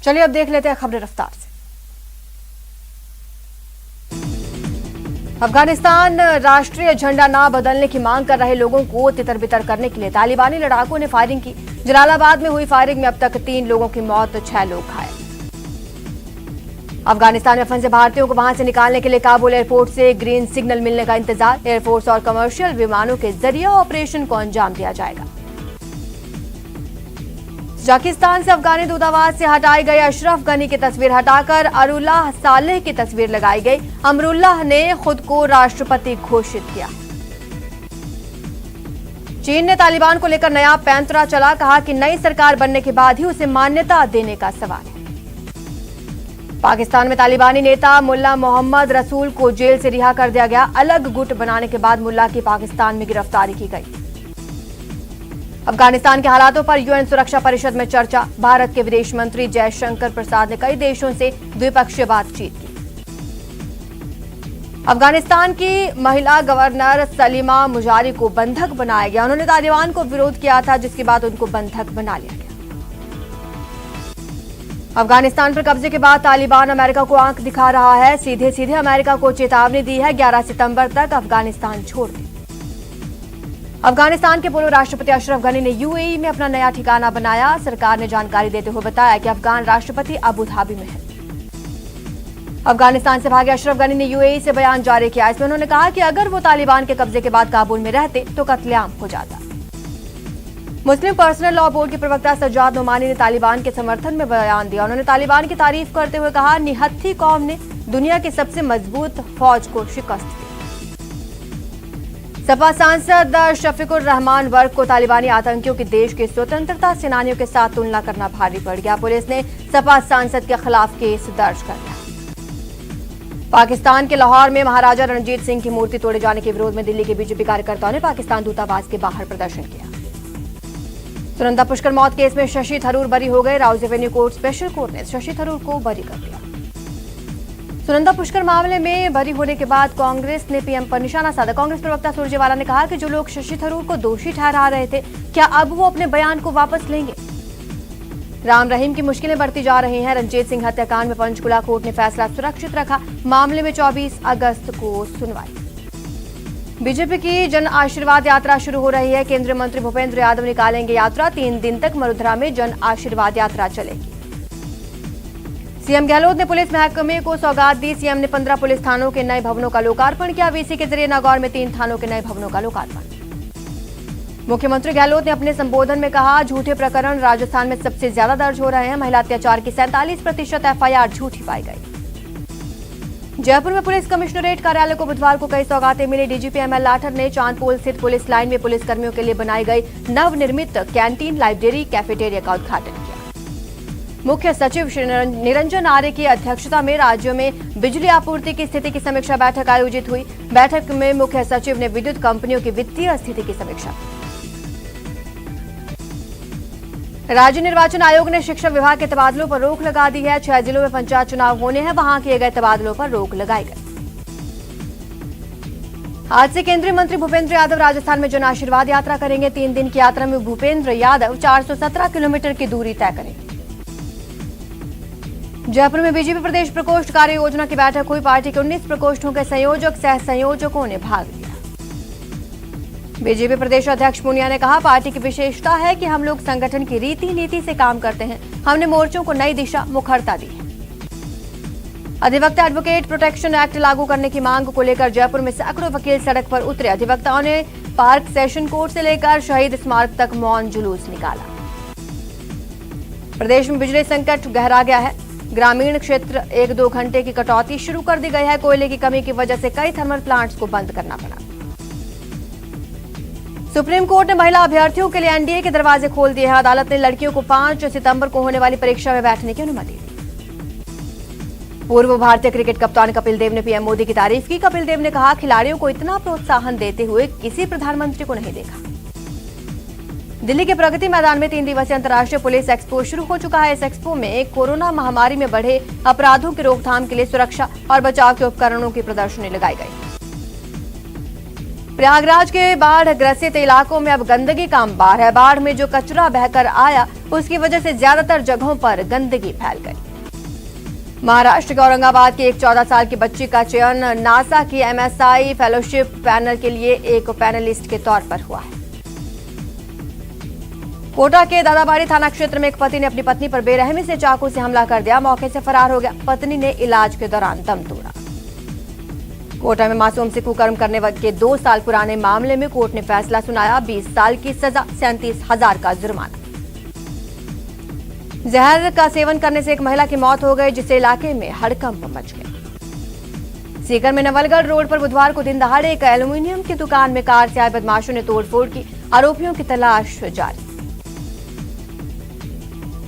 चलिए अब देख लेते हैं खबरें रफ्तार से। अफगानिस्तान राष्ट्रीय झंडा ना बदलने की मांग कर रहे लोगों को तितर-बितर करने के लिए तालिबानी लड़ाकों ने फायरिंग की। जलालाबाद में हुई फायरिंग में अब तक 3 लोगों की मौत, 6 लोग घायल। अफगानिस्तान में फंसे भारतीयों को वहां से निकालने के लिए काबुल एयरपोर्ट से ग्रीन सिग्नल मिलने का इंतजार। एयरफोर्स और कमर्शियल विमानों के जरिए ऑपरेशन को अंजाम दिया जाएगा। पाकिस्तान से अफगानी दूतावास से हटाई गई अशरफ गनी की तस्वीर हटाकर अरुल्लाह सालेह की तस्वीर लगाई गई। अमरुल्लाह ने खुद को राष्ट्रपति घोषित किया। चीन ने तालिबान को लेकर नया पैंतरा चला, कहा कि नई सरकार बनने के बाद ही उसे मान्यता देने का सवाल है। पाकिस्तान में तालिबानी नेता मुल्ला मोहम्मद रसूल को जेल से रिहा कर दिया गया। अलग गुट बनाने के बाद मुल्ला की पाकिस्तान में गिरफ्तारी की गई। अफगानिस्तान के हालातों पर यूएन सुरक्षा परिषद में चर्चा। भारत के विदेश मंत्री जयशंकर प्रसाद ने कई देशों से द्विपक्षीय बातचीत की। अफगानिस्तान की महिला गवर्नर सलीमा मुजारी को बंधक बनाया गया। उन्होंने तालिबान को विरोध किया था, जिसके बाद उनको बंधक बना लिया गया। अफगानिस्तान पर कब्जे के बाद तालिबान अमेरिका को आंख दिखा रहा है। सीधे सीधे अमेरिका को चेतावनी दी है 11 सितंबर तक अफगानिस्तान छोड़ दे। अफगानिस्तान के पूर्व राष्ट्रपति अशरफ गनी ने यूएई में अपना नया ठिकाना बनाया। सरकार ने जानकारी देते हुए बताया कि अफगान राष्ट्रपति अबू धाबी में है। अफगानिस्तान से भागे अशरफ गनी ने यूएई से बयान जारी किया। इसमें उन्होंने कहा कि अगर वो तालिबान के कब्जे के बाद काबुल में रहते तो कत्लेआम हो जाता। मुस्लिम पर्सनल लॉ बोर्ड के प्रवक्ता सज्जाद नोमानी ने तालिबान के समर्थन में बयान दिया। उन्होंने तालिबान की तारीफ करते हुए कहा, निहत्थी कौम ने दुनिया की सबसे मजबूत फौज को शिकस्त दी। सपा सांसद शफीकुर रहमान वर्ग को तालिबानी आतंकियों की देश के स्वतंत्रता सेनानियों के साथ तुलना करना भारी पड़ गया। पुलिस ने सपा सांसद के खिलाफ केस दर्ज कर लिया। पाकिस्तान के लाहौर में महाराजा रणजीत सिंह की मूर्ति तोड़े जाने के विरोध में दिल्ली के बीजेपी कार्यकर्ताओं ने पाकिस्तान दूतावास के बाहर प्रदर्शन किया। सुनंदा पुष्कर मौत केस में शशि थरूर बरी हो गए। Rouse Avenue court special court ने शशि थरूर को बरी कर दिया। सुनंदा पुष्कर मामले में बरी होने के बाद कांग्रेस ने पीएम पर निशाना साधा। कांग्रेस प्रवक्ता सुरजेवाला ने कहा कि जो लोग शशि थरूर को दोषी ठहरा रहे थे, क्या अब वो अपने बयान को वापस लेंगे? राम रहीम की मुश्किलें बढ़ती जा रही हैं। रणजीत सिंह हत्याकांड में पंचकुला कोर्ट ने फैसला सुरक्षित रखा। मामले में 24 अगस्त को सुनवाई। बीजेपी की जन आशीर्वाद यात्रा शुरू हो रही है। केंद्रीय मंत्री भूपेंद्र यादव निकालेंगे यात्रा। 3 दिन तक मरुधरा में जन आशीर्वाद यात्रा चलेगी। सीएम गहलोत ने पुलिस महकमे को सौगात दी। सीएम ने 15 पुलिस थानों के नए भवनों का लोकार्पण किया। वीसी के जरिए नागौर में 3 थानों के नए भवनों का लोकार्पण। मुख्यमंत्री गहलोत ने अपने संबोधन में कहा, झूठे प्रकरण राजस्थान में सबसे ज्यादा दर्ज हो रहे हैं। महिला अत्याचार की 47% एफआईआर झूठी पाई गई। जयपुर में पुलिस कमिश्नरेट कार्यालय को बुधवार को कई सौगातें मिली। डीजीपी एमएल लाठर ने चांदपोल स्थित पुलिस लाइन में पुलिसकर्मियों के लिए बनाई गई नवनिर्मित कैंटीन, लाइब्रेरी, कैफेटेरिया का उद्घाटन किया। मुख्य सचिव श्री निरंजन आर्य की अध्यक्षता में राज्यों में बिजली आपूर्ति की स्थिति की समीक्षा बैठक आयोजित हुई। बैठक में मुख्य सचिव ने विद्युत कंपनियों की वित्तीय स्थिति की समीक्षा की। राज्य निर्वाचन आयोग ने शिक्षा विभाग के तबादलों पर रोक लगा दी है। 6 जिलों में पंचायत चुनाव होने हैं, वहां किए गए तबादलों पर रोक लगाई गई। आज से केंद्रीय मंत्री भूपेंद्र यादव राजस्थान में जन आशीर्वाद यात्रा करेंगे। 3 दिन की यात्रा में भूपेंद्र यादव 417 किलोमीटर की दूरी तय करेंगे। जयपुर में बीजेपी प्रदेश प्रकोष्ठ कार्य योजना की बैठक हुई। पार्टी के 19 प्रकोष्ठों के संयोजक सह संयोजकों ने भाग लिया। बीजेपी प्रदेश अध्यक्ष पूनिया ने कहा, पार्टी की विशेषता है कि हम लोग संगठन की रीति नीति से काम करते हैं। हमने मोर्चों को नई दिशा, मुखरता दी है। अधिवक्ता एडवोकेट प्रोटेक्शन एक्ट लागू करने की मांग को लेकर जयपुर में सैकड़ों वकील सड़क पर उतरे। अधिवक्ताओं ने पार्क सेशन कोर्ट से लेकर शहीद स्मारक तक मौन जुलूस निकाला। प्रदेश में बिजली संकट गहरा गया है। ग्रामीण क्षेत्र 1-2 घंटे की कटौती शुरू कर दी गई है। कोयले की कमी की वजह से कई थर्मल प्लांट्स को बंद करना पड़ा। सुप्रीम कोर्ट ने महिला अभ्यर्थियों के लिए एनडीए के दरवाजे खोल दिए हैं। अदालत ने लड़कियों को 5 सितंबर को होने वाली परीक्षा में बैठने की अनुमति दी। पूर्व भारतीय क्रिकेट कप्तान कपिल देव ने पीएम मोदी की तारीफ की। कपिल देव ने कहा, खिलाड़ियों को इतना प्रोत्साहन देते हुए किसी प्रधानमंत्री को नहीं देखा। दिल्ली के प्रगति मैदान में 3 दिवसीय अंतर्राष्ट्रीय पुलिस एक्सपो शुरू हो चुका है। इस एक्सपो में कोरोना महामारी में बढ़े अपराधों की रोकथाम के लिए सुरक्षा और बचाव के उपकरणों की प्रदर्शनी लगाई गई। प्रयागराज के बाढ़ ग्रसित इलाकों में अब गंदगी का अंबार है। बाढ़ में जो कचरा बहकर आया उसकी वजह से ज्यादातर जगहों पर गंदगी फैल गई। महाराष्ट्र के औरंगाबाद की एक 14 साल की बच्ची का चयन नासा की MSI फेलोशिप पैनल के लिए एक पैनलिस्ट के तौर पर हुआ है। कोटा के दादाबाड़ी थाना क्षेत्र में एक पति ने अपनी पत्नी पर बेरहमी से चाकू से हमला कर दिया, मौके से फरार हो गया। पत्नी ने इलाज के दौरान दम तोड़ा। कोटा में मासूम से कुकर्म करने के 2 साल पुराने मामले में कोर्ट ने फैसला सुनाया, 20 साल की सजा, 37,000 का जुर्माना। जहर का सेवन करने से एक महिला की मौत हो गई, जिससे इलाके में हड़कंप मच गया। सीकर में नवलगढ़ रोड पर बुधवार को दिन दहाड़े एक एल्यूमीनियम की दुकान में कार से आए बदमाशों ने तोड़फोड़ की, आरोपियों की तलाश जारी।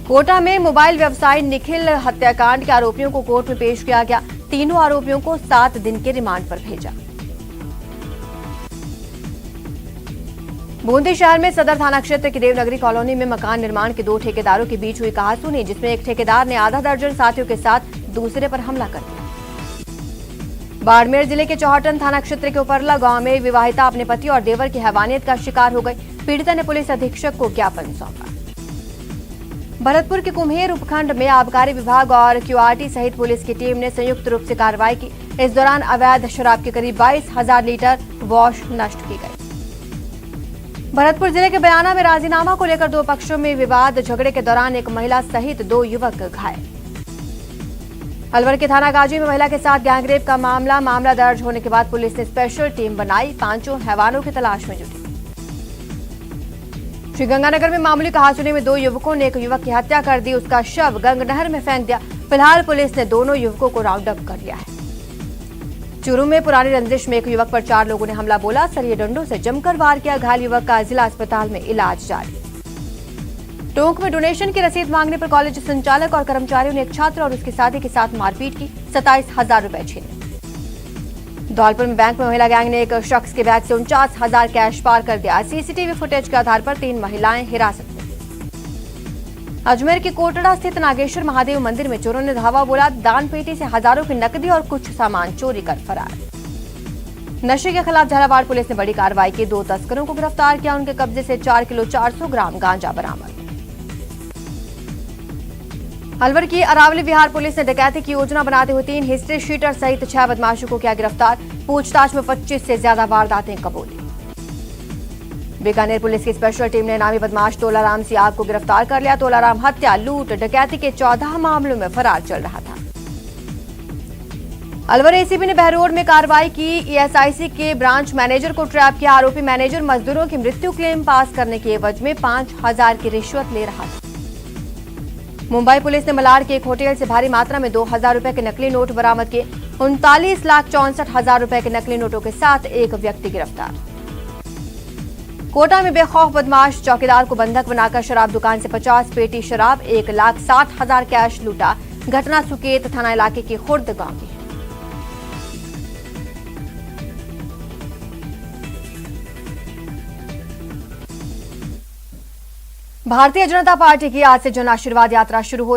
कोटा में मोबाइल व्यवसायी निखिल हत्याकांड के आरोपियों को कोर्ट में पेश किया गया। तीनों आरोपियों को 7 दिन के रिमांड पर भेजा। बूंदी शहर में सदर थाना क्षेत्र की देवनगरी कॉलोनी में मकान निर्माण के 2 ठेकेदारों के बीच हुई कहासुनी, जिसमें एक ठेकेदार ने आधा दर्जन साथियों के साथ दूसरे पर हमला कर दिया। बाड़मेर जिले के चौहटन थाना क्षेत्र के उपरला गांव में विवाहिता अपने पति और देवर की हैवानियत का शिकार हो गई। पीड़िता ने पुलिस अधीक्षक को ज्ञापन सौंपा। भरतपुर के कुम्हेर उपखंड में आबकारी विभाग और QRT सहित पुलिस की टीम ने संयुक्त रूप से कार्रवाई की। इस दौरान अवैध शराब के करीब 22,000 लीटर वॉश नष्ट की गई। भरतपुर जिले के बयाना में राजीनामा को लेकर 2 पक्षों में विवाद, झगड़े के दौरान एक महिला सहित 2 युवक घायल। अलवर के थाना गाजी में महिला के साथ गैंगरेप का मामला दर्ज होने के बाद पुलिस ने स्पेशल टीम बनाई, 5 हैवानों की तलाश में जुटी। श्रीगंगानगर में मामूली कहासुनी में 2 युवकों ने एक युवक की हत्या कर दी, उसका शव गंग नहर में फेंक दिया। फिलहाल पुलिस ने दोनों युवकों को राउंड अप कर लिया है। चूरू में पुरानी रंजिश में एक युवक पर 4 लोगों ने हमला बोला, सरिये डंडों से जमकर वार किया। घायल युवक का जिला अस्पताल में इलाज जारी। टोंक में डोनेशन की रसीद मांगने पर कॉलेज संचालक और कर्मचारियों ने एक छात्र और उसके साथी के साथ मारपीट की, 27,000 रुपए छीने। धौलपुर में बैंक में महिला गैंग ने एक शख्स के बैग से 49,000 कैश पार कर दिया। CCTV फुटेज के आधार पर 3 महिलाएं हिरासत में। अजमेर के कोटड़ा स्थित नागेश्वर महादेव मंदिर में चोरों ने धावा बोला, दान पेटी से हजारों की नकदी और कुछ सामान चोरी कर फरार। नशे के खिलाफ झालावाड़ पुलिस ने बड़ी कार्रवाई की, 2 तस्करों को गिरफ्तार किया। उनके कब्जे से 4 किलो 400 ग्राम गांजा बरामद। अलवर की अरावली विहार पुलिस ने डकैती की योजना बनाते हुए 3 हिस्ट्री शीटर सहित 6 बदमाशों को किया गिरफ्तार। पूछताछ में 25 से ज्यादा वारदातें कबूली। बीकानेर पुलिस की स्पेशल टीम ने नामी बदमाश तोलाराम सियाग को गिरफ्तार कर लिया। तोलाराम हत्या, लूट, डकैती के 14 मामलों में फरार चल रहा था। अलवर ACP ने बहरोड में कार्रवाई की। ESIC के ब्रांच मैनेजर को ट्रैप किया। आरोपी मैनेजर मजदूरों की मृत्यु क्लेम पास करने के एवज में 5,000 की रिश्वत ले रहा था। मुंबई पुलिस ने मलाड के एक होटल से भारी मात्रा में 2,000 रुपए के नकली नोट बरामद किए। 39,64,000 रुपए के नकली नोटों के साथ एक व्यक्ति गिरफ्तार। कोटा में बेखौफ बदमाश चौकीदार को बंधक बनाकर शराब दुकान से 50 पेटी शराब, 1,60,000 कैश लूटा। घटना सुकेत थाना इलाके के खुर्द गांव की। भारतीय जनता पार्टी की आज से जन आशीर्वाद यात्रा शुरू हो